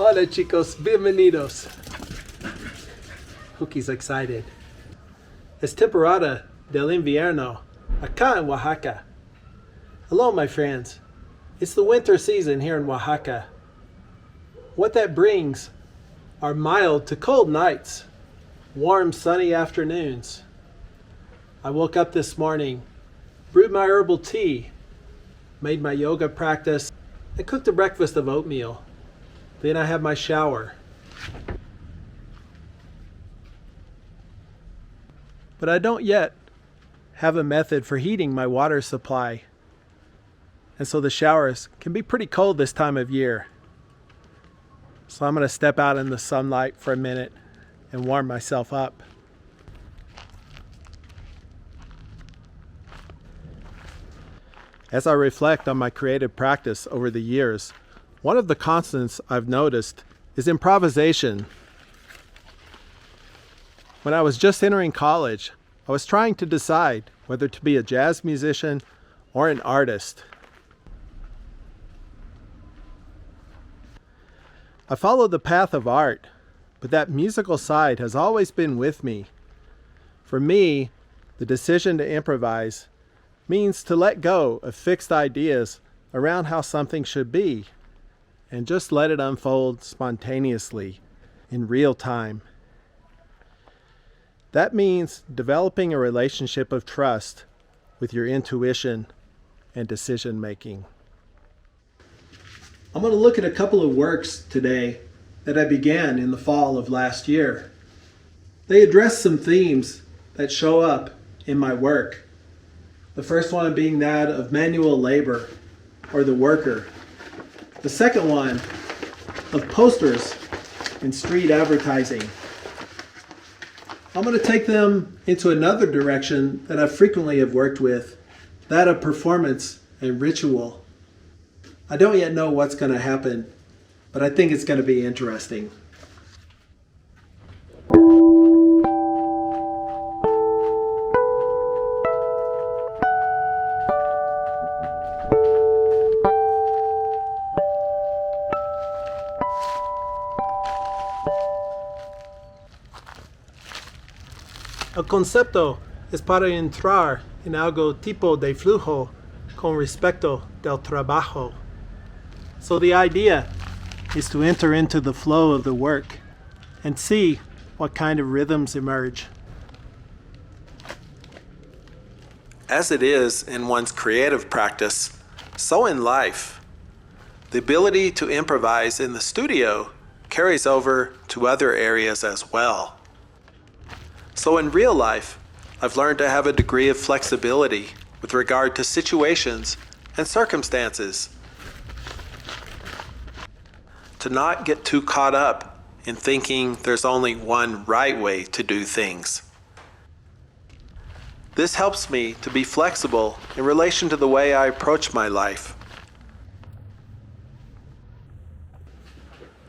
Hola chicos, bienvenidos. Hookie's excited. Es temporada del invierno acá en Oaxaca. Hello my friends. It's the winter season here in Oaxaca. What that brings are mild to cold nights, warm sunny afternoons. I woke up this morning, brewed my herbal tea, made my yoga practice, and cooked a breakfast of oatmeal. Then I had my shower. But I don't yet have a method for heating my water supply. And so the showers can be pretty cold this time of year. So I'm going to step out in the sunlight for a minute and warm myself up. As I reflect on my creative practice over the years, one of the constants I've noticed is improvisation. When I was just entering college, I was trying to decide whether to be a jazz musician or an artist. I followed the path of art, but that musical side has always been with me. For me, the decision to improvise means to let go of fixed ideas around how something should be and just let it unfold spontaneously in real time. That means developing a relationship of trust with your intuition and decision making. I'm going to look at a couple of works today that I began in the fall of last year. They address some themes that show up in my work. The first one being that of manual labor, or the worker. The second one of posters and street advertising. I'm going to take them into another direction that I frequently have worked with, that of performance and ritual. I don't yet know what's going to happen, but I think it's going to be interesting. El concepto es para entrar en algo tipo de flujo con respecto del trabajo. So the idea is to enter into the flow of the work and see what kind of rhythms emerge. As it is in one's creative practice, so in life. The ability to improvise in the studio carries over to other areas as well. So in real life, I've learned to have a degree of flexibility with regard to situations and circumstances. To not get too caught up in thinking there's only one right way to do things. This helps me to be flexible in relation to the way I approach my life.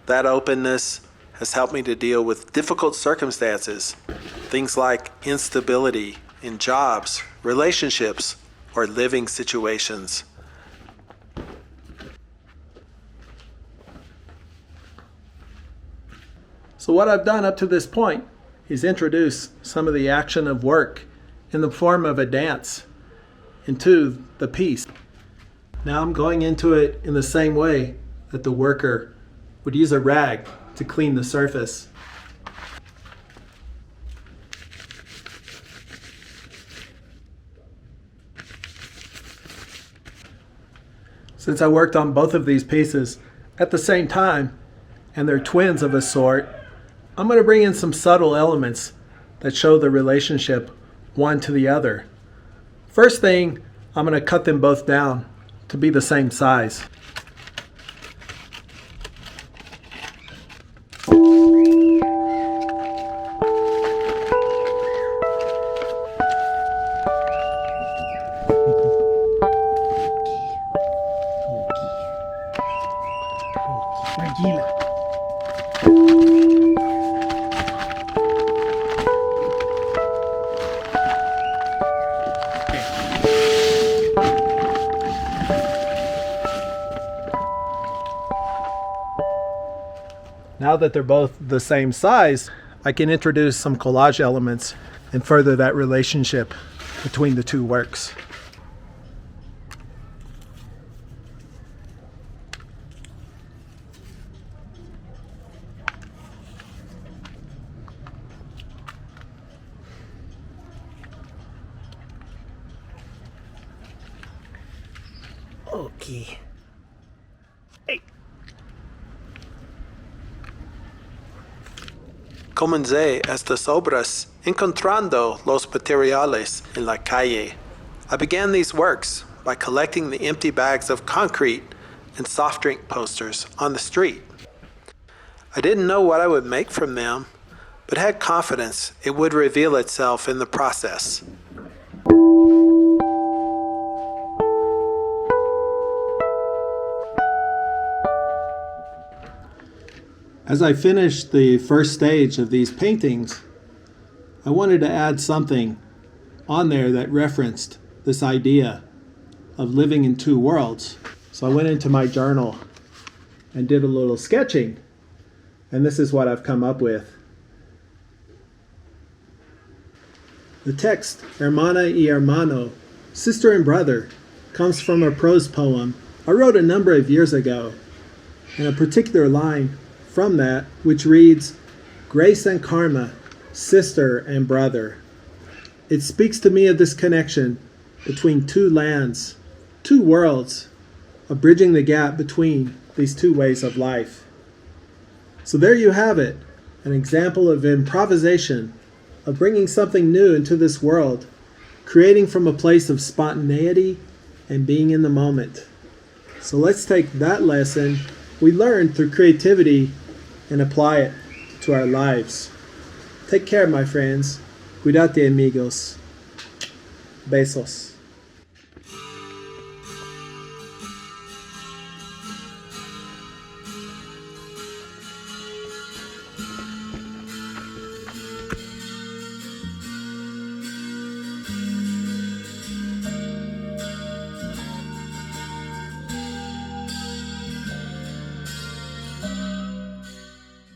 That openness has helped me to deal with difficult circumstances, things like instability in jobs, relationships, or living situations. So what I've done up to this point is introduce some of the action of work in the form of a dance into the piece. Now I'm going into it in the same way that the worker would use a rag to clean the surface. Since I worked on both of these pieces at the same time, and they're twins of a sort, I'm going to bring in some subtle elements that show the relationship one to the other. First thing, I'm going to cut them both down to be the same size. Tranquila. Now that they're both the same size, I can introduce some collage elements and further that relationship between the two works. Okay. Hey. Comencé estas obras encontrando los materiales en la calle. I began these works by collecting the empty bags of concrete and soft drink posters on the street. I didn't know what I would make from them, but had confidence it would reveal itself in the process. As I finished the first stage of these paintings, I wanted to add something on there that referenced this idea of living in two worlds. So I went into my journal and did a little sketching, and this is what I've come up with. The text, hermana y hermano, sister and brother, comes from a prose poem I wrote a number of years ago, and a particular line from that, which reads, grace and karma, sister and brother. It speaks to me of this connection between two lands, two worlds, of bridging the gap between these two ways of life. So there you have it, an example of improvisation, of bringing something new into this world, creating from a place of spontaneity and being in the moment. So let's take that lesson we learned through creativity and apply it to our lives. Take care, my friends. Cuídate, amigos. Besos.